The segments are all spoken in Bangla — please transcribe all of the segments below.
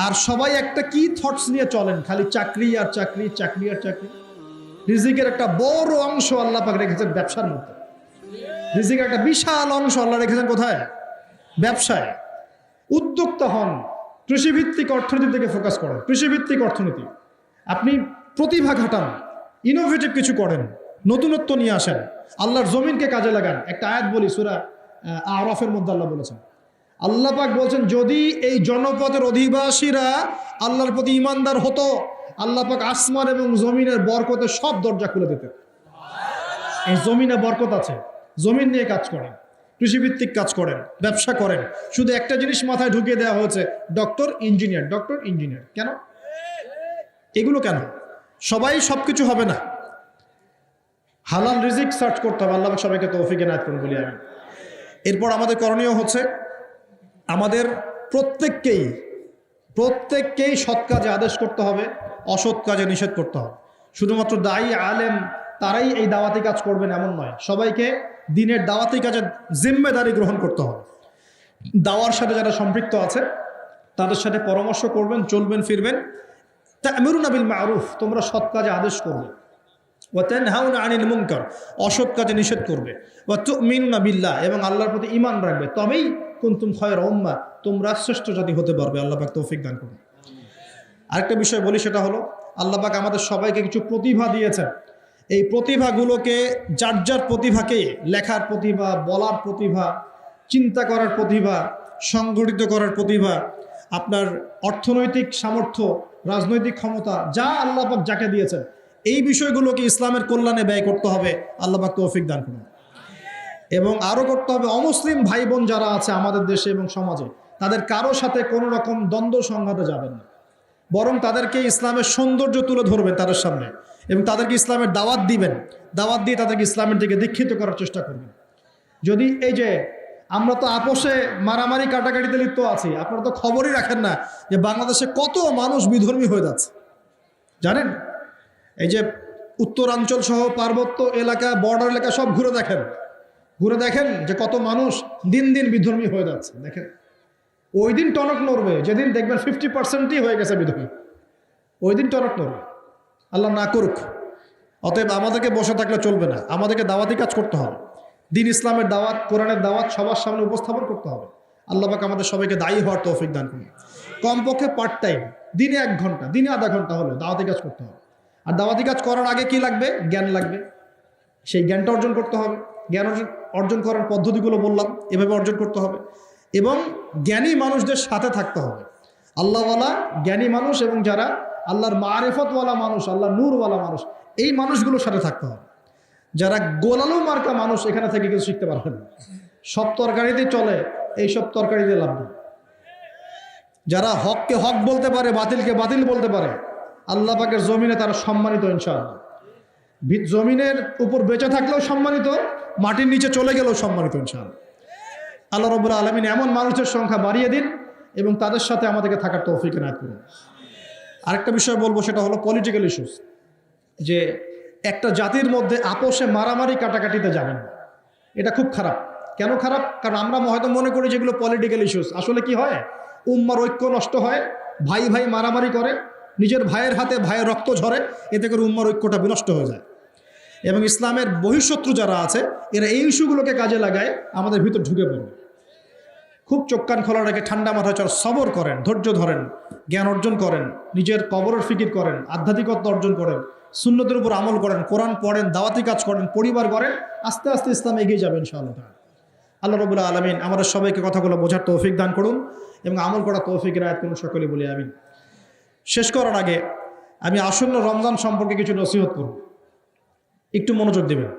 আর সবাই একটা কি থটস নিয়ে চলেন, খালি চাকরি আর চাকরি, চাকরি আর চাকরি। রিজিকের একটা বড় অংশ আল্লাহ পাক রেখেছেন ব্যবসার মধ্যে। রিজিকের একটা বিশাল অংশ আল্লাহ রেখেছেন কোথায়? ব্যবসায়। উদ্যোক্তা হন, কৃষিভিত্তিক অর্থনীতি থেকে ফোকাস করেন, কৃষিভিত্তিক অর্থনীতি। আপনি প্রতিভা ঘাটান, ইনোভেটিভ কিছু করেন, নতুনত্ব নিয়ে আসেন, আল্লাহর জমিনকে কাজে লাগান। একটা আয়াত বলি, সূরা আরাফের মধ্যে আল্লাহ বলেছেন, আল্লাহ পাক বলছেন, যদি এই জনপদের অধিবাসীরা আল্লাহর প্রতি ইমানদার হতো, আল্লাহ পাক আসমান এবং জমিনের বরকতের সব দরজা খুলে দিতেন। এই জমিনে বরকত আছে, জমিন নিয়ে কাজ করেন, কৃষিভিত্তিক কাজ করেন, ব্যবসা করেন। শুধু একটা জিনিস মাথায় ঢুকিয়ে দেওয়া হয়েছে, ডক্টর ইঞ্জিনিয়ার, ডক্টর ইঞ্জিনিয়ার। কেন এগুলো? কেন সবাই সবকিছু হবে না? হালাল রিজিক সার্চ করতে হবে। আল্লাহ পাক সবাইকে তৌফিক এনায়েত করুন বলি আমি। এরপর আমাদের করণীয় হচ্ছে, আমাদের প্রত্যেককেই সৎ কাজে আদেশ করতে হবে, অসৎ কাজে নিষেধ করতে হবে। শুধুমাত্র দায়ী আলেম তারাই এই দাওয়াতি কাজ করবেন এমন নয়, সবাইকে দিনের দাওয়াতি কাজের জিম্মেদারি গ্রহণ করতে হবে। দাওয়ার সাথে যারা সম্পৃক্ত আছে তাদের সাথে পরামর্শ করবেন, চলবেন ফিরবেন। তা'মুরুনা বিল মা'রুফ, তোমরা সৎ কাজে আদেশ করবে। ওয়া তানহাউনা আনিল মুনকার, অসৎ কাজে নিষেধ করবে। ওয়া তু'মিনুনা বিল্লাহ, এবং আল্লাহর প্রতি ঈমান রাখবে। তবেই কুনতুম খায়রা উম্মাহ, তোমরা শ্রেষ্ঠ জাতি হতে পারবে। আল্লাহ পাক তৌফিক দান করুন। আরেকটা বিষয় বলি, সেটা হলো, আল্লাহ পাক আমাদের সবাইকে কিছু প্রতিভা দিয়েছেন। এই প্রতিভাগুলোকে, যার যার প্রতিভাকে, লেখার প্রতিভা, বলার প্রতিভা, চিন্তা করার প্রতিভা, সংগঠিত করার প্রতিভা, আপনার অর্থনৈতিক সামর্থ্য, রাজনৈতিক ক্ষমতা, যা আল্লাহ পাক যাকে দিয়েছেন, এই বিষয়গুলোকে ইসলামের কল্যাণে ব্যয় করতে হবে। আল্লাহ পাক তৌফিক দান করুন। এবং আরও করতে হবে, অমুসলিম ভাই বোন যারা আছে আমাদের দেশে এবং সমাজে, তাদের কারো সাথে কোনো রকম দ্বন্দ্ব সংঘাতে যাবেন না, বরং তাদেরকে ইসলামের সৌন্দর্য তুলে ধরবেন তাদের সামনে, এবং তাদেরকে ইসলামের দাওয়াত দিবেন। দাওয়াত দিয়ে তাদেরকে ইসলামের দিকে দীক্ষিত করার চেষ্টা করবেন। যদি এই যে আমরা তো আপোষে মারামারি কাটাকাটিতে লিপ্ত আছি, আপনারা তো খবরই রাখেন না যে বাংলাদেশে কত মানুষ বিধর্মী হয়ে যাচ্ছে, জানেন? এই যে উত্তরাঞ্চল সহ পার্বত্য এলাকা, বর্ডার এলাকা সব ঘুরে দেখেন যে কত মানুষ দিন দিন বিধর্মী হয়ে যাচ্ছে। দেখেন, ওই দিন টনক নড়বে যেদিন দেখবেন 50%ই হয়ে গেছে বিধর্মী, ওই দিন টনক নড়বে। আল্লাহ না করুক। অতএব আমাদেরকে বসে থাকলে চলবে না, আমাদেরকে দাওয়াতি কাজ করতে হবে। দিন ইসলামের দাওয়াত, কোরআনের দাওয়াত সবার সামনে উপস্থাপন করতে হবে। আল্লাহ পাক আমাদের সবাইকে দায়ী হওয়ার তৌফিক দান করুন। কমপক্ষে পার্ট টাইম, দিনে 1 ঘন্টা, দিনে আধা ঘন্টা হলে দাওয়াতি কাজ করতে হবে। আর দাওয়াতি কাজ করার আগে কি লাগবে? জ্ঞান লাগবে। সেই জ্ঞানটা অর্জন করতে হবে। জ্ঞান অর্জন করার পদ্ধতিগুলো বললাম, এভাবে অর্জন করতে হবে। এবং জ্ঞানী মানুষদের সাথে থাকতে হবে। আল্লাহওয়ালা জ্ঞানী মানুষ এবং যারা আল্লাহর মারেফতওয়ালা মানুষ, আল্লাহর নূরওয়ালা মানুষ, এই মানুষগুলোর সাথে থাকতে হবে। যারা গোলালু মার্কা মানুষ, এখানে থেকে কিছু শিখতে পারবেন না। সব তরকারিতে চলে, এইসব তরকারিতে লাভ নেই। যারা হককে হক বলতে পারে, বাতিলকে বাতিল বলতে পারে, আল্লাহ পাকের জমিনে তারা সম্মানিত ইনশাআল্লাহ। জমিনের উপর বেঁচে থাকলেও সম্মানিত, মাটির নিচে চলে গেলেও সম্মানিত ইনশাআল্লাহ। আল্লাহ রাব্বুল আলামিন এমন মানুষের সংখ্যা বাড়িয়ে দিন এবং তাদের সাথে আমাদেরকে থাকার তৌফিক এনায়েত করুন। আরেকটা বিষয় বলবো, সেটা হলো পলিটিক্যাল ইস্যুস। যে একটা জাতির মধ্যে আপোষে মারামারি কাটাকাটিতে যাবেন না, এটা খুব খারাপ। কেন খারাপ? কারণ আমরা হয়তো মনে করি যেগুলো পলিটিক্যাল ইস্যুস, আসলে কি হয়, উম্মার ঐক্য নষ্ট হয়, ভাই ভাই মারামারি করে, নিজের ভাইয়ের হাতে ভাইয়ের রক্ত ঝরে, এতে করে উম্মার ঐক্যটা বিনষ্ট হয়ে যায়। এবং ইসলামের বহিঃশত্রু যারা আছে, এরা এই ইস্যুগুলোকে কাজে লাগায় আমাদের ভিতর ঢুকে পড়বে। খুব চোখ কান খোলা রেখে ঠান্ডা মাথায় সবর করেন, ধৈর্য ধরেন, জ্ঞান অর্জন করেন, নিজের কবরের ফিকির করেন, আধ্যাত্মিকতা অর্জন করেন, সুন্নতের উপর আমল করেন, কোরআন পড়েন, দাওয়াতি কাজ করেন, পরিবার করেন, আস্তে আস্তে ইসলাম এগিয়ে যাবে ইনশাআল্লাহ। আল্লাহ রাব্বুল আলামিন আমাদের সবাইকে কথাগুলো বোঝার তৌফিক দান করুন এবং আমল করার তৌফিক এনায়েত করুন, সকলে বলি আমিন। শেষ করার আগে আমি আসন্ন রমজান সম্পর্কে কিছু নসিহত করব, একটু মনোযোগ দেবেন।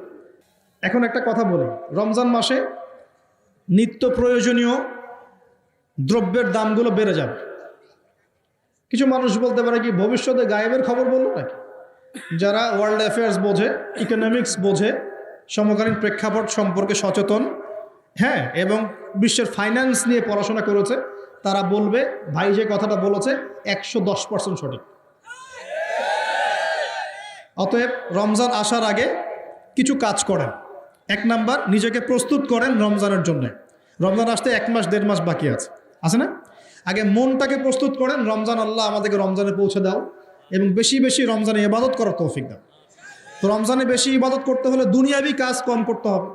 এখন একটা কথা বলি, রমজান মাসে নিত্য প্রয়োজনীয় দ্রব্যের দামগুলো বেড়ে যাবে। কিছু মানুষ বলতে পারে কি, ভবিষ্যতে গায়েবের খবর বললো নাকি? যারা ওয়ার্ল্ড অ্যাফেয়ার্স বোঝে, ইকোনমিক্স বোঝে, সমকালীন প্রেক্ষাপট সম্পর্কে সচেতন, হ্যাঁ, এবং বিশ্বের ফাইন্যান্স নিয়ে পড়াশোনা করেছে, তারা বলবে ভাই যে কথাটা বলেছে 110% সঠিক। অতএব রমজান আসার আগে কিছু কাজ করেন। 1 নাম্বার, নিজেকে প্রস্তুত করেন রমজানের জন্য। রমজান আসতে 1 মাস 1.5 মাস বাকি আছে না? আগে মনটাকে প্রস্তুত করেন, রমজান আল্লাহ আমাদেরকে রমজানে পৌঁছে দাও এবং বেশি বেশি রমজানে ইবাদত করার তৌফিক দাও। তো রমজানে বেশি ইবাদত করতে হলে দুনিয়াবি কাজ কম করতে হবে।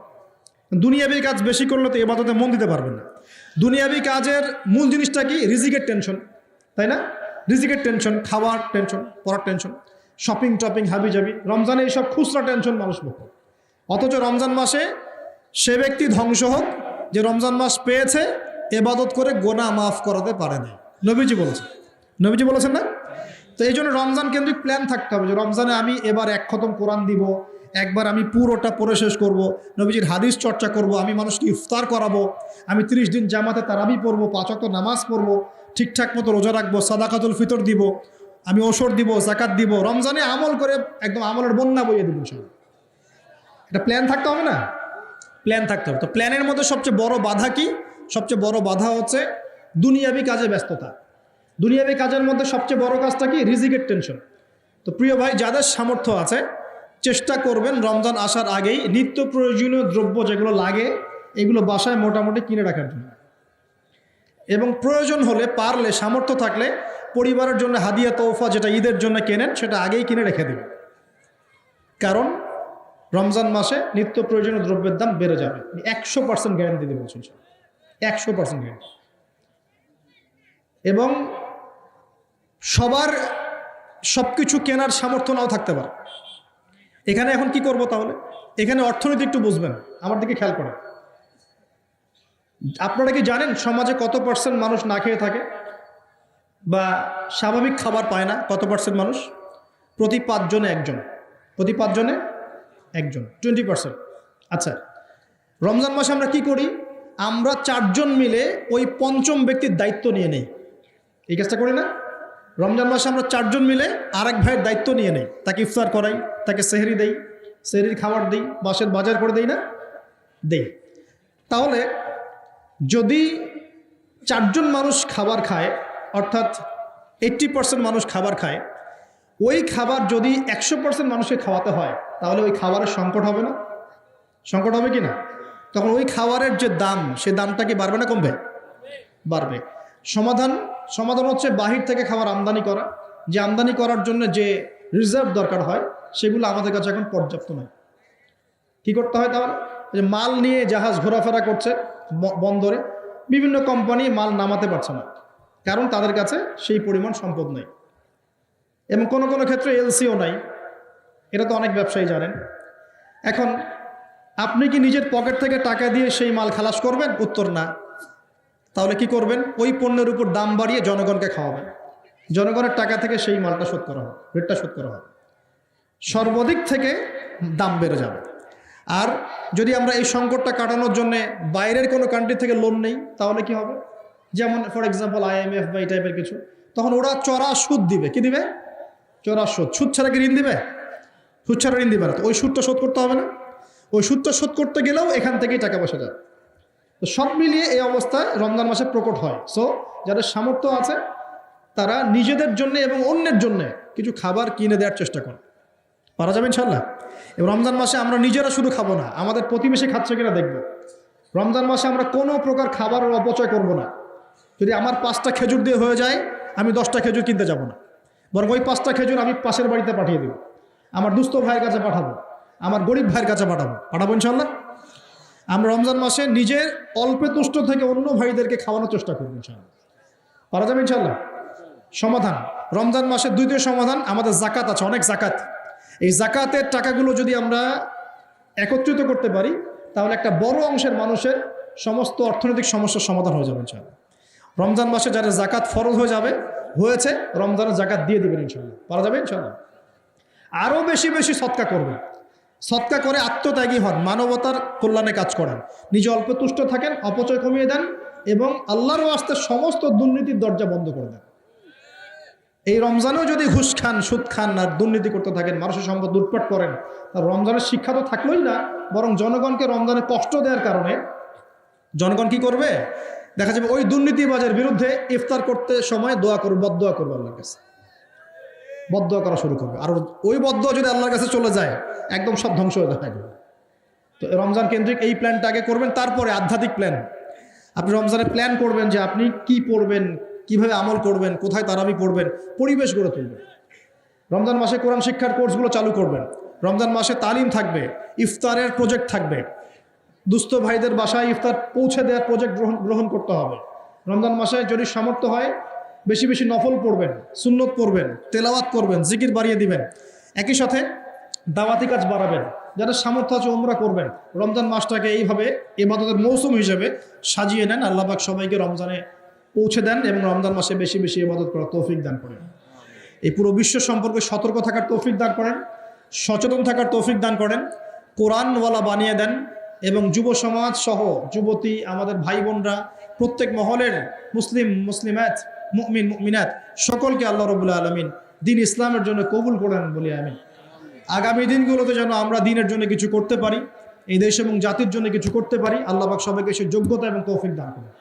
দুনিয়াবি কাজ বেশি করলে তো ইবাদতে মন দিতে পারবেন না। দুনিয়াবি কাজের মূল জিনিসটা কি? রিজিকের টেনশন, তাই না? রিজিকের টেনশন, খাওয়ার টেনশন, পড়ার টেনশন, শপিং টপিং হাবি জাবি। রমজানে এইসব খুচরা টেনশন মানুষ মুক্ত। অথচ রমজান মাসে সে ব্যক্তি ধ্বংস হোক যে রমজান মাস পেয়েছে ইবাদত করে গোনাহ মাফ করাতে পারে না। নবীজি বলেছেন না? তো এই জন্য রমজান কেন্দ্রিক প্ল্যান থাকতে হবে যে রমজানে আমি এবার 1 খতম কোরআন দিব, একবার আমি পুরোটা পড়ে শেষ করব, নবীজির হাদিস চর্চা করব, আমি মানুষকে ইফতার করাবো, আমি 30 দিন জামাতে তারাবি পড়বো, 5 ওয়াক্ত নামাজ পড়বো, ঠিকঠাক মতো রোজা রাখবো, সাদাকাতুল ফিতর দিব, আমি ওশর দিব, যাকাত দিব, রমজানে আমল করে একদম আমলের বন্যা বইয়ে দিব। এটা প্ল্যান থাকতে হবে না? প্ল্যান থাকতে হবে। তো প্ল্যানের মধ্যে সবচেয়ে বড় বাধা কি? সবচেয়ে বড় বাধা হচ্ছে দুনিয়াবি কাজে ব্যস্ততা। দুনিয়াবি কাজের মধ্যে সবচেয়ে বড় কাজটা কি? রিজিকের টেনশন। তো প্রিয় ভাই, যাদের সামর্থ্য আছে চেষ্টা করবেন রমজান আসার আগেই নিত্য প্রয়োজনীয় দ্রব্য যেগুলো লাগে এগুলো বাসায় মোটামুটি কিনে রাখার জন্য, এবং প্রয়োজন হলে পারলে সামর্থ্য থাকলে পরিবারের জন্য হাদিয়া তোফা যেটা ঈদের জন্য কেনেন সেটা আগেই কিনে রেখে দেবেন। কারণ রমজান মাসে নিত্য প্রয়োজনীয় দ্রব্যের দাম বেড়ে যাবে। 100% গ্যারান্টি দিয়ে বলছেন, 100% গ্যারান্টি। এবং সবার সব কিছু কেনার সামর্থ্য নাও থাকতে পারে। এখানে এখন কি করব তাহলে? এখানে অর্থনীতি একটু বুঝবেন, আমার দিকে খেয়াল করেন। আপনারা কি জানেন সমাজে কত % মানুষ না খেয়ে থাকে বা স্বাভাবিক খাবার পায় না? কত % মানুষ? প্রতি 5 জনে 1 জন। প্রতি 5 জনে 1 জন, 20%। আচ্ছা, রমজান মাসে আমরা কি করি? আমরা 4 জন মিলে ওই 5ম ব্যক্তির দায়িত্ব নিয়ে নেই। এই কাজটা করি না? রমজান মাসে আমরা 4 জন মিলে আরেক ভাইয়ের দায়িত্ব নিয়ে নেই, তাকে ইফতার করাই, তাকে সেহরি দেই, সেহরির খাবার দিই, বাসের বাজার করে দেই না? দেই। তাহলে যদি 4 জন মানুষ খাবার খায়, অর্থাৎ 80% মানুষ খাবার খায়, ওই খাবার যদি 100% মানুষকে খাওয়াতে হয় তাহলে ওই খাবারের সংকট হবে না? সংকট হবে কি না? তখন ওই খাবারের যে দাম, সে দামটা কি বাড়বে না কমবে? বাড়বে। সমাধান হচ্ছে বাহির থেকে খাবার আমদানি করা। যে আমদানি করার জন্য যে রিজার্ভ দরকার হয় সেগুলো আমাদের কাছে এখন পর্যাপ্ত নয়। কি করতে হয় তাহলে? যে মাল নিয়ে জাহাজ ঘোরাফেরা করছে বন্দরে, বিভিন্ন কোম্পানি মাল নামাতে পারছে না, কারণ তাদের কাছে সেই পরিমাণ সম্পদ নেই, এবং কোনো কোনো ক্ষেত্রে এলসিও নাই। এটা তো অনেক ব্যবসায়ী জানেন। এখন আপনি কি নিজের পকেট থেকে টাকা দিয়ে সেই মাল খালাস করবেন? উত্তর না। তাহলে কি করবেন? ওই পণ্যের উপর দাম বাড়িয়ে জনগণকে খাওয়াবেন, জনগণের টাকা থেকে সেই মালটা শোধ করা হবে, রেটটা শোধ করা হবে, সর্বাধিক থেকে দাম বেড়ে যাবে। আর যদি আমরা এই সংকটটা কাটানোর জন্য বাইরের কোনো কান্ট্রি থেকে লোন নেই তাহলে কি হবে? যেমন ফর এক্সাম্পল IMF বা এই টাইপের কিছু, তখন ওরা চড়া সুদ দিবে। কি দিবে? চড়া সুদ। সুদ ছাড়া কি ঋণ দিবে? সুদ ছাড়া ঋণ দিবে না। তো ওই সুদটা শোধ করতে হবে না? ওই সুদটা শোধ করতে গেলেও এখান থেকেই টাকা পয়সা যায়। তো সব মিলিয়ে এই অবস্থায় রমজান মাসে প্রকট হয়। সো যাদের সামর্থ্য আছে তারা নিজেদের জন্য এবং অন্যের জন্য কিছু খাবার কিনে দেওয়ার চেষ্টা করে। পারা যাবে ইনশাল্লাহ। এবং রমজান মাসে আমরা নিজেরা শুধু খাবো না, আমাদের প্রতিবেশী খাচ্ছে কিনা দেখবো। রমজান মাসে আমরা কোনো প্রকার খাবারের অপচয় করব না। যদি আমার 5টা খেজুর দিয়ে হয়ে যায়, আমি 10টা খেজুর কিনতে যাব না, বরং ওই 5টা খেজুর আমি পাশের বাড়িতে পাঠিয়ে দেবো, আমার দুস্থ ভাইয়ের কাছে পাঠাবো, আমার গরিব ভাইয়ের কাছে পাঠাবো ইনশাল্লাহ। আমরা রমজান মাসে নিজের অল্পে তুষ্ট থেকে অন্য ভাইদেরকে খাওয়ানোর চেষ্টা করবো ইনশাল্লাহ। পারা যাবে ইনশাল্লাহ। সমাধান রমজান মাসের দ্বিতীয় সমাধান, আমাদের জাকাত আছে, অনেক জাকাত। এই জাকাতের টাকাগুলো যদি আমরা একত্রিত করতে পারি তাহলে একটা বড় অংশের মানুষের সমস্ত অর্থনৈতিক সমস্যার সমাধান হয়ে যাবে ইনশাল্লাহ। রমজান মাসে যারা জাকাত ফরজ হয়েছে রমজানের জাকাত দিয়ে দেবেন ইনশাল্লাহ। পারা যাবে ইনশাল্লাহ। আরও বেশি বেশি সৎকা করবেন। সৎকা করে আত্মত্যাগী হন, মানবতার কল্যাণে কাজ করেন, নিজে অল্প তুষ্ট থাকেন, অপচয় কমিয়ে দেন এবং আল্লাহর ওয়াস্তে সমস্ত দুর্নীতির দরজা বন্ধ করে দেন। এই রমজানেও যদি ঘুষ খান, সুদ খান আর দুর্নীতি করতে থাকেন, মানুষের সম্পদ লুটপাট করেন, তার রমজানের শিক্ষা তো থাকলোই না, বরং জনগণকে রমজানে কষ্ট দেওয়ার কারণে জনগণ কি করবে? দেখা যাবে ওই দুর্নীতিবাজের বিরুদ্ধে ইফতার করতে সময় দোয়া করবে, বদদোয়া করবে, আল্লাহর কাছে বদদোয়া করা শুরু করবে। আর ওই বদদোয়া যদি আল্লাহর কাছে চলে যায় একদম সব ধ্বংস হয়ে যায়। তো রমজান কেন্দ্রিক এই প্ল্যানটা আগে করবেন, তারপরে আধ্যাত্মিক প্ল্যান। আপনি রমজানে প্ল্যান করবেন যে আপনি কি পড়বেন, কিভাবে আমল করবেন, কোথায় তারাবি পড়বেন, পরিবেশ গড়ে তুলবেন। রমজান মাসে কোরআন শিক্ষার কোর্সগুলো চালু করবেন। রমজান মাসে তালিম থাকবে, ইফতারের প্রজেক্ট থাকবে, দুস্থ ভাইদের বাসায় ইফতার পৌঁছে দেওয়ার প্রজেক্ট গ্রহণ করতে হবে। রমজান মাসে যদি সামর্থ্য হয় বেশি বেশি নফল পড়বেন, সুন্নত পড়বেন, তেলাওয়াত করবেন, জিকির বাড়িয়ে দিবেন। একই সাথে দাওয়াতি কাজ বাড়াবেন। যারা সামর্থ্য আছে ওমরা করবেন। রমজান মাসটাকে এইভাবে ইবাদতের মৌসুম হিসেবে সাজিয়ে নেন। আল্লাহ পাক সবাইকে রমজানে পৌঁছে দেন এবং রমজান মাসে বেশি বেশি ইবাদত করার তৌফিক দান করেন। এই পুরো বিশ্ব সম্পর্কে সতর্ক থাকার তৌফিক দান করেন, সচেতন থাকার তৌফিক দান করেন, কোরআনওয়ালা বানিয়ে দেন এবং যুব সমাজ সহ যুবতী আমাদের ভাই বোনরা প্রত্যেক মহলের মুসলিমাত মুমিন মুমিনাত সকলকে আল্লাহ রাব্বুল আলামিন দ্বীন ইসলামের জন্য কবুল করেন বলি আমিন। আগামী দিনগুলোতে যেন আমরা দ্বীনের জন্য কিছু করতে পারি, এই দেশ এবং জাতির জন্য কিছু করতে পারি। আল্লাহ পাক সবাইকে সে যোগ্যতা এবং তৌফিক দান করেন।